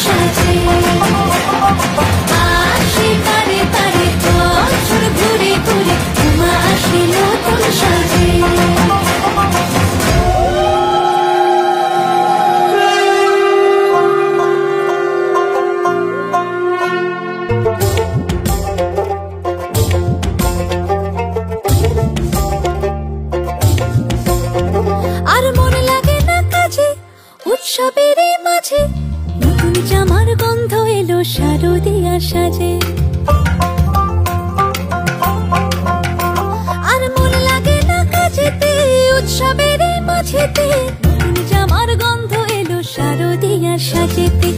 সাজে। আসে তারে তারে বছর ঘুরে ঘুরে উমা আসে নতুন সাজে। আর মন লাগে না কাজে উৎসবের মাঝে, নতুন জামার গন্ধ এলো শারদিয়া সাজে। আর মন লাগে না কাজেতে উৎসবের মাঝেতে, নতুন জামার গন্ধ এলো শারদিয়া সাজেতে।